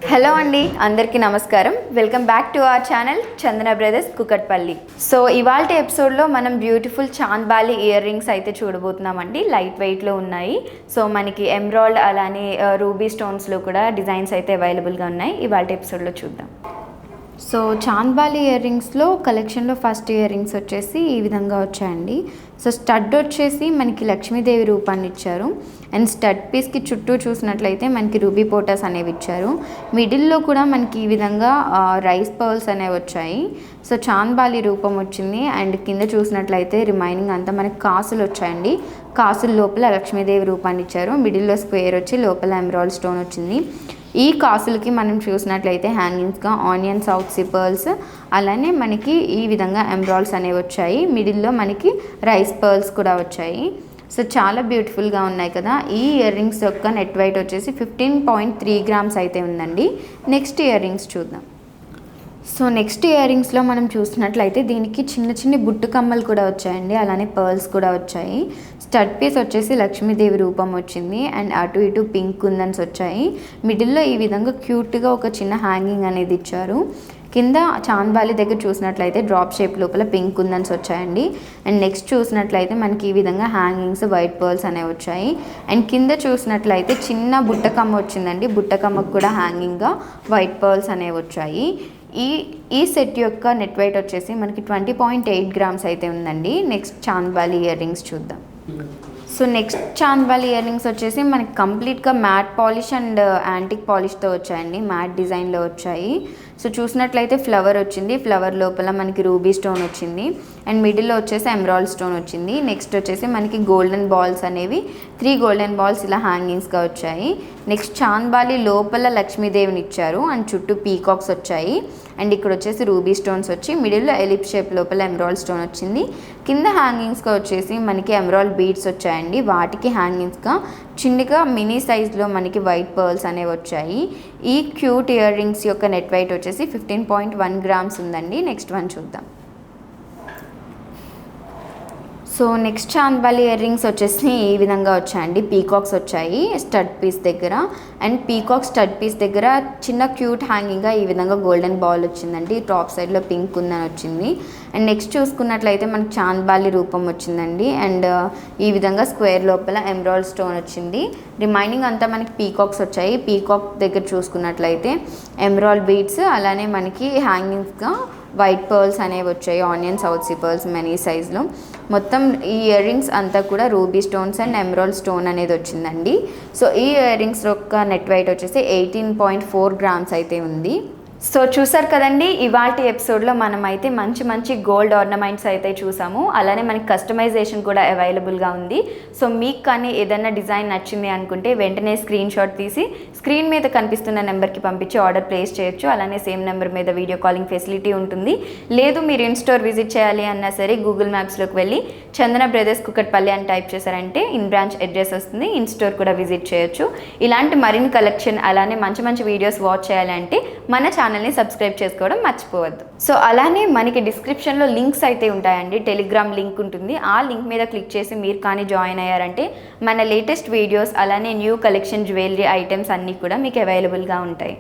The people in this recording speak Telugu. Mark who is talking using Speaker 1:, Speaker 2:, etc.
Speaker 1: హలో అండి, అందరికీ నమస్కారం. Welcome back to our channel Chandana brothers Kukatpally. So ఇవాళ ఎపిసోడ్లో మనం బ్యూటిఫుల్ చాంద్బాలి ఇయర్ రింగ్స్ అయితే చూడబోతున్నామండి. లైట్ వెయిట్లో ఉన్నాయి. సో మనకి ఎమ్రాల్డ్ అలానే రూబీ స్టోన్స్లో కూడా డిజైన్స్ అయితే అవైలబుల్గా ఉన్నాయి. ఇవాళ ఎపిసోడ్లో చూద్దాం. సో చాంద్బాలి ఇయర్ రింగ్స్లో కలెక్షన్లో ఫస్ట్ ఇయర్ రింగ్స్ వచ్చేసి ఈ విధంగా వచ్చాయండి. సో స్టడ్ వచ్చేసి మనకి లక్ష్మీదేవి రూపాన్ని ఇచ్చారు. అండ్ స్టడ్ పీస్కి చుట్టూ చూసినట్లయితే మనకి రూబీ పోటాస్ అనేవి ఇచ్చారు. మిడిల్లో కూడా మనకి ఈ విధంగా రైస్ పర్ల్స్ అనేవి వచ్చాయి. సో చాంద్బాలి రూపం వచ్చింది. అండ్ కింద చూసినట్లయితే రిమైనింగ్ అంతా మనకి కాసులు వచ్చాయండి. కాసుల లోపల లక్ష్మీదేవి రూపాన్ని ఇచ్చారు. మిడిల్లో స్క్వేర్ వచ్చి లోపల ఎమరాల్డ్ స్టోన్ వచ్చింది. ఈ కాసులకి మనం చూసినట్లయితే హ్యాంగింగ్స్గా ఆనియన్ సౌత్ పర్ల్స్, అలానే మనకి ఈ విధంగా ఎమరాల్డ్స్ అనేవి వచ్చాయి. మిడిల్లో మనకి రైస్ పర్ల్స్ కూడా వచ్చాయి. సో చాలా బ్యూటిఫుల్గా ఉన్నాయి కదా. ఈ ఇయర్ రింగ్స్ యొక్క నెట్ వెయిట్ వచ్చేసి 15.3 గ్రామ్స్ అయితే ఉందండి. నెక్స్ట్ ఇయర్ రింగ్స్ చూద్దాం. సో నెక్స్ట్ ఇయర్ రింగ్స్లో మనం చూసినట్లయితే దీనికి చిన్న చిన్న బుట్టు కమ్మలు కూడా వచ్చాయండి, అలానే పర్ల్స్ కూడా వచ్చాయి. స్టడ్ పీస్ వచ్చేసి లక్ష్మీదేవి రూపం వచ్చింది. అండ్ అటు ఇటు పింక్ కుందన్స్ వచ్చాయి. మిడిల్లో ఈ విధంగా క్యూట్గా ఒక చిన్న హ్యాంగింగ్ అనేది ఇచ్చారు. కింద చాంద్బాలి దగ్గర చూసినట్లయితే డ్రాప్ షేప్ లోపల పింక్ కుందన్స్ వచ్చాయండి. అండ్ నెక్స్ట్ చూసినట్లయితే మనకి ఈ విధంగా హ్యాంగింగ్స్ వైట్ పర్ల్స్ అనేవి వచ్చాయి. అండ్ కింద చూసినట్లయితే చిన్న బుట్టకమ్మ వచ్చిందండి. బుట్టకమ్మకు కూడా హ్యాంగింగ్గా వైట్ పర్ల్స్ అనేవి వచ్చాయి. ఈ సెట్ యొక్క నెట్ వెయిట్ వచ్చేసి మనకి 20.8 గ్రామ్స్ అయితే ఉందండి. నెక్స్ట్ చాంద్బాలి ఇయర్ రింగ్స్ చూద్దాం. So next chandbali ear rings వచ్చేసి మనకి కంప్లీట్గా మ్యాట్ పాలిష్ అండ్ యాంటిక్ పాలిష్తో వచ్చాయండి. మ్యాట్ డిజైన్లో వచ్చాయి. సో చూసినట్లయితే ఫ్లవర్ వచ్చింది. ఫ్లవర్ లోపల మనకి రూబీ స్టోన్ వచ్చింది. అండ్ మిడిల్లో వచ్చేసి ఎమరాల్డ్ స్టోన్ వచ్చింది. నెక్స్ట్ వచ్చేసి మనకి గోల్డెన్ బాల్స్ అనేవి 3 గోల్డెన్ బాల్స్ ఇలా హ్యాంగింగ్స్గా వచ్చాయి. నెక్స్ట్ చాంద్బాలి లోపల లక్ష్మీదేవిని ఇచ్చారు. అండ్ చుట్టూ పీకాక్స్ వచ్చాయి. అండ్ ఇక్కడ వచ్చేసి రూబీ స్టోన్స్ వచ్చి మిడిల్లో ఎలిప్ షేప్ లోపల ఎమరాల్డ్ స్టోన్ వచ్చింది. కింద హ్యాంగింగ్స్గా వచ్చేసి మనకి ఎమరాల్డ్ బీడ్స్ వచ్చాయండి. వాటికి హ్యాంగింగ్స్గా చిన్నగా మినీ సైజ్లో మనకి వైట్ పర్ల్స్ అనేవి వచ్చాయి. ఈ క్యూట్ ఇయర్ రింగ్స్ యొక్క నెట్ వెయిట్ వచ్చేసి 15.1 గ్రామ్స్ ఉందండి. నెక్స్ట్ వన్ చూద్దాం. So next chandbali ear rings వచ్చేసి ఈ విధంగా వచ్చాయండి. పీకాక్స్ వచ్చాయి స్టడ్ పీస్ దగ్గర. అండ్ పీకాక్ స్టడ్ పీస్ దగ్గర చిన్న క్యూట్ హ్యాంగింగ్గా ఈ విధంగా గోల్డెన్ బాల్ వచ్చిందండి. టాప్ సైడ్లో పింక్ ఉందని వచ్చింది. అండ్ నెక్స్ట్ చూసుకున్నట్లయితే మనకి చాంద్బాలి రూపం వచ్చిందండి. అండ్ ఈ విధంగా స్క్వేర్ లోపల ఎమరాల్డ్ స్టోన్ వచ్చింది. రిమైనింగ్ అంతా మనకి పీకాక్స్ వచ్చాయి. పీకాక్ దగ్గర చూసుకున్నట్లయితే ఎమరాల్డ్ బీడ్స్, అలానే మనకి హ్యాంగింగ్స్గా వైట్ పర్ల్స్ అనేవి వచ్చాయి. ఆనియన్ సౌత్ పర్ల్స్ మెనీ సైజ్లో. మొత్తం ఈ ఇయర్ రింగ్స్ అంతా కూడా ruby stones and emerald stone అనేది వచ్చిందండి. సో ఈ ఇయర్ రింగ్స్ యొక్క నెట్ వెయిట్ వచ్చేసి 18.4 గ్రామ్స్ అయితే ఉంది. సో చూసారు కదండి, ఇవాల్టి ఎపిసోడ్లో మనం అయితే మంచి మంచి గోల్డ్ ఆర్నమెంట్స్ అయితే చూసాము. అలానే మనకి కస్టమైజేషన్ కూడా అవైలబుల్గా ఉంది. సో మీకు కానీ ఏదైనా డిజైన్ నచ్చింది అనుకుంటే వెంటనే స్క్రీన్ షాట్ తీసి స్క్రీన్ మీద కనిపిస్తున్న నెంబర్కి పంపించి ఆర్డర్ ప్లేస్ చేయొచ్చు. అలానే సేమ్ నెంబర్ మీద వీడియో కాలింగ్ ఫెసిలిటీ ఉంటుంది. లేదు మీరు ఇన్ స్టోర్ విజిట్ చేయాలి అన్నా సరే గూగుల్ మ్యాప్స్లోకి వెళ్ళి చందన బ్రదర్స్ కుకట్పల్లి అని టైప్ చేశారంటే ఇన్ బ్రాంచ్ అడ్రస్ వస్తుంది. ఇన్ స్టోర్ కూడా విజిట్ చేయొచ్చు. ఇలాంటి మరిన్ని కలెక్షన్ అలానే మంచి మంచి వీడియోస్ వాచ్ చేయాలంటే మన ఛానల్ని సబ్స్క్రైబ్ చేసుకోవడం మర్చిపోవద్దు. సో అలానే మనకి డిస్క్రిప్షన్లో లింక్స్ అయితే ఉంటాయండి. టెలిగ్రామ్ లింక్ ఉంటుంది. ఆ లింక్ మీద క్లిక్ చేసి మీరు కానీ జాయిన్ అయ్యారంటే మన లేటెస్ట్ వీడియోస్ అలానే న్యూ కలెక్షన్ జ్యువెలరీ ఐటమ్స్ అన్నీ కూడా మీకు అవైలబుల్గా ఉంటాయి.